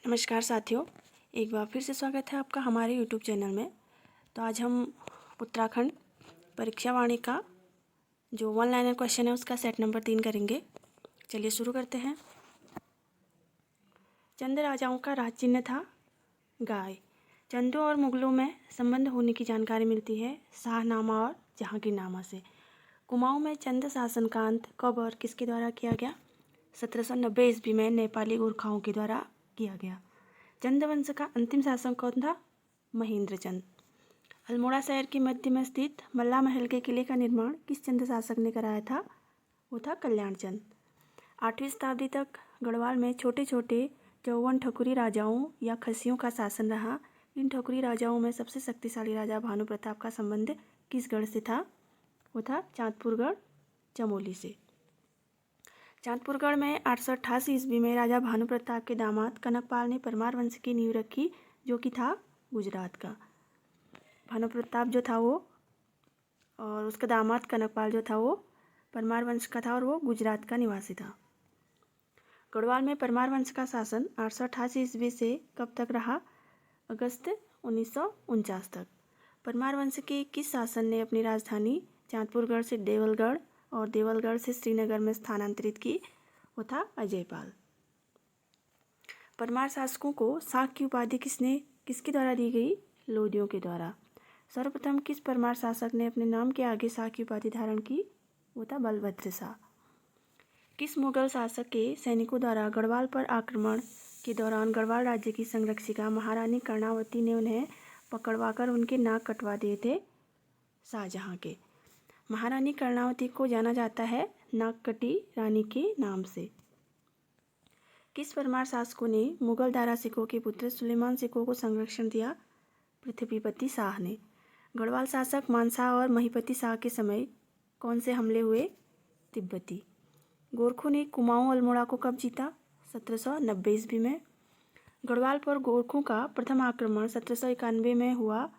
नमस्कार साथियों, एक बार फिर से स्वागत है आपका हमारे YouTube चैनल में। तो आज हम उत्तराखंड परीक्षा वाणी का जो वन लाइनर क्वेश्चन है उसका सेट नंबर 3 करेंगे। चलिए शुरू करते हैं। चंद राजाओं का राज चिन्ह था गाय। चंदों और मुगलों में संबंध होने की जानकारी मिलती है शाहनामा और जहांगीरनामा से। कुमाऊं में चंद शासन का अंत कब और किसके द्वारा किया गया? 1790 ईस्वी में नेपाली गोरखाओं के द्वारा किया गया। चंद वंश का अंतिम शासक कौन था? महेंद्र चंद। अल्मोड़ा शहर के मध्य में स्थित मल्ला महल के किले का निर्माण किस चंद शासक ने कराया था? वो था कल्याण चंद। 8वीं शताब्दी तक गढ़वाल में छोटे छोटे 54 ठकुरी राजाओं या खसियों का शासन रहा। इन ठकुरी राजाओं में सबसे शक्तिशाली राजा भानु प्रताप का संबंध किस गढ़ से था? वो था चांदपुरगढ़ चमोली से। चांदपुरगढ़ में 888 ईस्वी में राजा भानु प्रताप के दामाद कनकपाल ने परमार वंश की नींव रखी, जो कि था गुजरात का। भानु प्रताप जो था वो और उसका दामाद कनकपाल जो था वो परमार वंश का था और वो गुजरात का निवासी था। गढ़वाल में परमार वंश का शासन 888 ईस्वी से कब तक रहा? अगस्त 1949 तक। परमार वंश के किस शासन ने अपनी राजधानी चांदपुरगढ़ से देवलगढ़ और देवलगढ़ से श्रीनगर में स्थानांतरित की? वो था अजयपाल। परमार शासकों को शाक की उपाधि किसके द्वारा दी गई? लोदियों के द्वारा। सर्वप्रथम किस परमार शासक ने अपने नाम के आगे शाह की उपाधि धारण की? वो था बलभद्र शाह। किस मुगल शासक के सैनिकों द्वारा गढ़वाल पर आक्रमण के दौरान गढ़वाल राज्य की संरक्षिका महारानी कर्णावती ने उन्हें पकड़वाकर उनके नाक कटवा दिए थे? शाहजहां के। महारानी कर्णावती को जाना जाता है नागकटी रानी के नाम से। किस परमार शासकों ने मुगल दारा सिकों के पुत्र सुलेमान सिकों को संरक्षण दिया? पृथ्वीपति शाह ने। गढ़वाल शासक मानशाह और महीपति शाह के समय कौन से हमले हुए? तिब्बती। गोरखों ने कुमाऊं अल्मोड़ा को कब जीता? 1790 ईस्वी में। गढ़वाल पर गोरखों का प्रथम आक्रमण 1791 में हुआ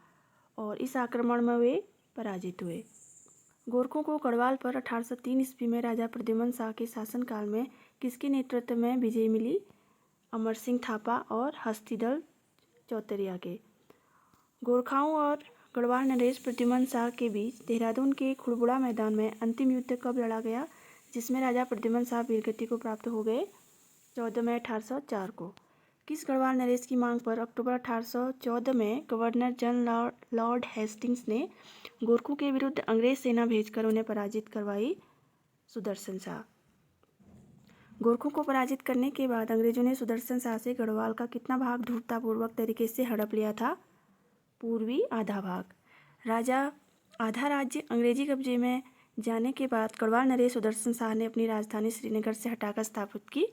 और इस आक्रमण में वे पराजित हुए। गोरखों को गढ़वाल पर 1803 ईस्वी में राजा प्रद्युमन शाह के शासनकाल में किसके नेतृत्व में विजय मिली? अमर सिंह थापा और हस्तिदल चौतरिया के। गोरखाओं और गढ़वाल नरेश प्रद्युमन शाह के बीच देहरादून के खुड़बुड़ा मैदान में अंतिम युद्ध कब लड़ा गया, जिसमें राजा प्रद्युमन शाह वीरगति को प्राप्त हो गए? 14 मई 1804 को। किस गढ़वाल नरेश की मांग पर अक्टूबर 1814 में गवर्नर जनरल लॉर्ड हेस्टिंग्स ने गोरखों के विरुद्ध अंग्रेज सेना भेजकर उन्हें पराजित करवाई? सुदर्शन शाह। गोरखों को पराजित करने के बाद अंग्रेजों ने सुदर्शन शाह से गढ़वाल का कितना भाग धूर्ततापूर्वक तरीके से हड़प लिया था? पूर्वी आधा भाग। राजा आधा राज्य अंग्रेजी कब्जे में जाने के बाद गढ़वाल नरेश सुदर्शन शाह ने अपनी राजधानी श्रीनगर से हटाकर स्थापित की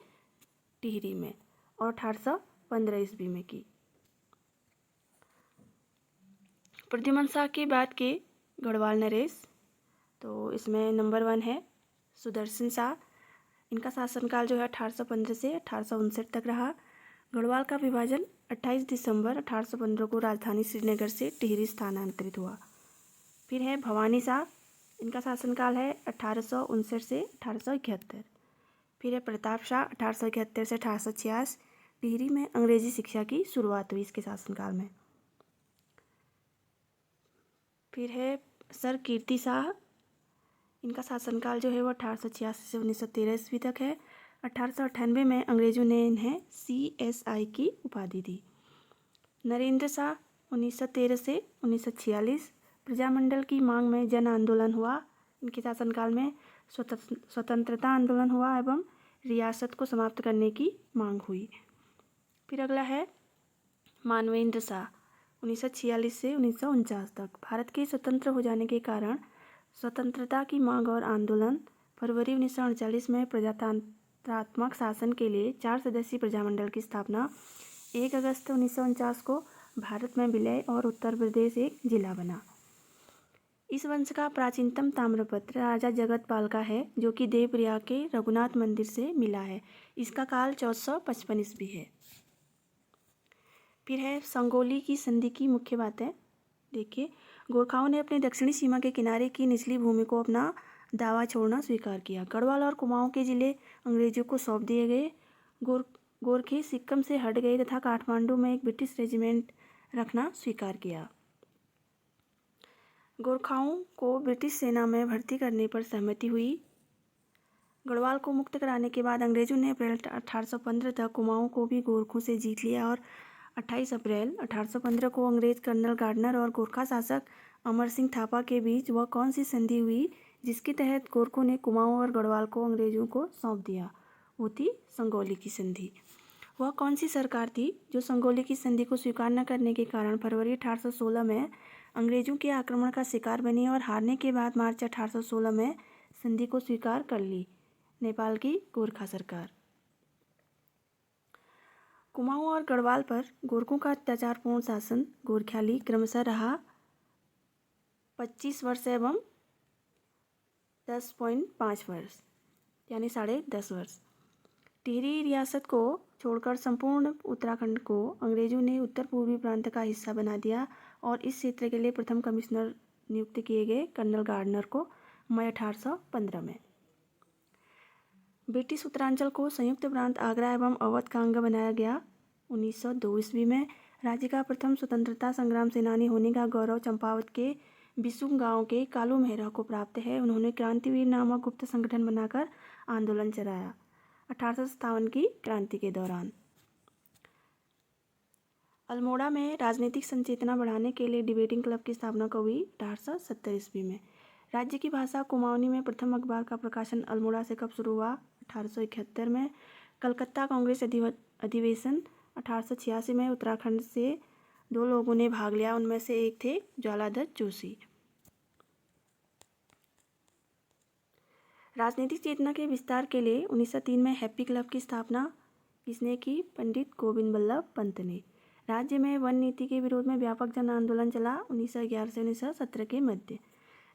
टिहरी में और 1815 ईस्वी में की। प्रद्युमन शाह के बाद के गढ़वाल नरेश, तो इसमें नंबर 1 है सुदर्शन शाह। इनका शासनकाल जो है 1815 से 1859 तक रहा। गढ़वाल का विभाजन 28 दिसंबर 1815 को राजधानी श्रीनगर से टिहरी स्थानांतरित हुआ। फिर है भवानी शाह। इनका शासनकाल है 1859 से 1871। फिर है प्रताप शाह 1871 से 1886। टिहरी में अंग्रेजी शिक्षा की शुरुआत हुई इसके शासनकाल में। फिर है सर कीर्ति शाह। इनका शासनकाल जो है वो 1886 से 1913 ईस्वी तक है। 1898 में अंग्रेजों ने इन्हें CSI की उपाधि दी। नरेंद्र शाह 1913 से 1946। प्रजामंडल की मांग में जन आंदोलन हुआ। इनके शासनकाल में स्वतंत्रता आंदोलन हुआ एवं रियासत को समाप्त करने की मांग हुई। फिर अगला है मानवेंद्र शाह 1946 से 1949 तक। भारत के स्वतंत्र हो जाने के कारण स्वतंत्रता की मांग और आंदोलन। फरवरी 1948 में प्रजातंत्रात्मक शासन के लिए 4 सदस्यीय प्रजामंडल की स्थापना। 1 अगस्त 1949 को भारत में विलय और उत्तर प्रदेश एक जिला बना। इस वंश का प्राचीनतम ताम्रपत्र राजा जगतपाल का है, जो कि देवप्रयाग के रघुनाथ मंदिर से मिला है। इसका काल 1455 ईस्वी है। फिर है संगोली की संधि की मुख्य बातें। देखिए, गोरखाओं ने अपनी दक्षिणी सीमा के किनारे की निचली भूमि को अपना दावा छोड़ना स्वीकार किया। गढ़वाल और कुमाऊं के जिले अंग्रेजों को सौंप दिए गए। गोरखे सिक्किम से हट गए तथा काठमांडू में एक ब्रिटिश रेजिमेंट रखना स्वीकार किया। गोरखाओं को ब्रिटिश सेना में भर्ती करने पर सहमति हुई। गढ़वाल को मुक्त कराने के बाद अंग्रेजों ने अप्रैल 1815 तक कुमाऊं को भी गोरखों से जीत लिया और 28 अप्रैल 1815 को अंग्रेज कर्नल गार्डनर और गोरखा शासक अमर सिंह थापा के बीच वह कौन सी संधि हुई जिसके तहत गोरखों ने कुमाऊं और गढ़वाल को अंग्रेजों को सौंप दिया? वो थी संगोली की संधि। वह कौन सी सरकार थी जो संगोली की संधि को स्वीकार न करने के कारण फरवरी 1816 में अंग्रेजों के आक्रमण का शिकार बनी और हारने के बाद मार्च 1816 में संधि को स्वीकार कर ली? नेपाल की गोरखा सरकार। कुमाऊं और गढ़वाल पर गोरखों का अत्याचारपूर्ण शासन गोरख्याली क्रमशः रहा 25 वर्ष एवं 10.5 वर्ष यानी 10.5 वर्ष। टिहरी रियासत को छोड़कर संपूर्ण उत्तराखंड को अंग्रेजों ने उत्तर पूर्वी प्रांत का हिस्सा बना दिया और इस क्षेत्र के लिए प्रथम कमिश्नर नियुक्त किए गए कर्नल गार्डनर को मई 1815 में। ब्रिटिश उत्तरांचल को संयुक्त प्रांत आगरा एवं अवध का अंग बनाया गया। 1902 ईस्वी में राज्य का प्रथम स्वतंत्रता संग्राम सेनानी होने का गौरव चंपावत के बिसुम गांव के कालू मेहरा को प्राप्त है। उन्होंने क्रांतिवीर नामक गुप्त संगठन बनाकर आंदोलन चलाया 1857 की क्रांति के दौरान। अल्मोड़ा में राजनीतिक संचेतना बढ़ाने के लिए डिबेटिंग क्लब की स्थापना कब हुई? 1870 ईस्वी में। राज्य की भाषा कुमाऊनी में प्रथम अखबार का प्रकाशन अल्मोड़ा से कब शुरू हुआ? 1871 में। कलकत्ता कांग्रेस अधिवेशन 1886 में उत्तराखंड से 2 लोगों ने भाग लिया, उनमें से एक थे ज्वालादत्त जोशी। राजनीतिक चेतना के विस्तार के लिए 1903 में हैप्पी क्लब की स्थापना किसने की? पंडित गोविंद बल्लभ पंत ने। राज्य में वन नीति के विरोध में व्यापक जन आंदोलन चला 1911 से 1917 के मध्य।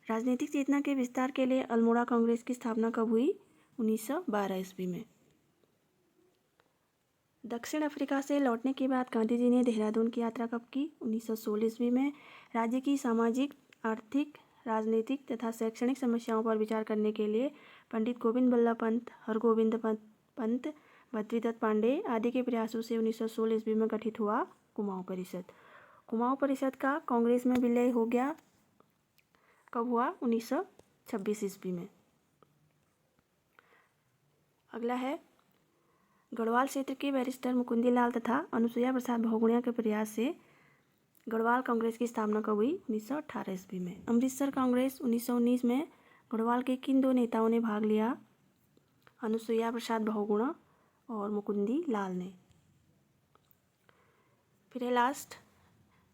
राजनीतिक चेतना के विस्तार के लिए अल्मोड़ा कांग्रेस की स्थापना कब हुई? 1912 ईस्वी में। दक्षिण अफ्रीका से लौटने के बाद गांधी जी ने देहरादून की यात्रा कब की? 1916 ईस्वी में। राज्य की सामाजिक, आर्थिक, राजनीतिक तथा शैक्षणिक समस्याओं पर विचार करने के लिए पंडित गोविंद बल्लभ पंत, हरगोविंद पंत, बद्रीदत्त पांडे आदि के प्रयासों से 1916 ईस्वी में गठित हुआ कुमाऊं परिषद। कुमाऊं परिषद का कांग्रेस में विलय हो गया कब हुआ? 1926 ईस्वी में। अगला है गढ़वाल क्षेत्र के बैरिस्टर मुकुंदी लाल तथा अनुसुईया प्रसाद बहुगुणिया के प्रयास से गढ़वाल कांग्रेस की स्थापना कब हुई? 1918 ईस्वी में। अमृतसर कांग्रेस 1919 में गढ़वाल के किन 2 नेताओं ने भाग लिया? अनुसुईया प्रसाद बहुगुणा और मुकुंदी लाल ने। फिर है लास्ट,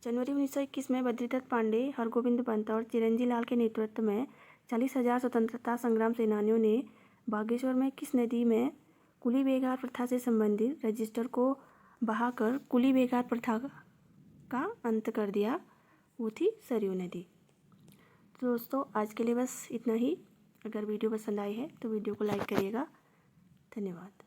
जनवरी 1921 में बद्रीदत्त पांडे, हरगोविंद पंत और चिरंजी लाल के नेतृत्व में 40,000 स्वतंत्रता संग्राम सेनानियों ने बागेश्वर में किस नदी में कुली बेगार प्रथा से संबंधित रजिस्टर को बहाकर कुली बेगार प्रथा का अंत कर दिया? वो थी सरयू नदी। तो दोस्तों आज के लिए बस इतना ही। अगर वीडियो पसंद आई है तो वीडियो को लाइक करिएगा। धन्यवाद।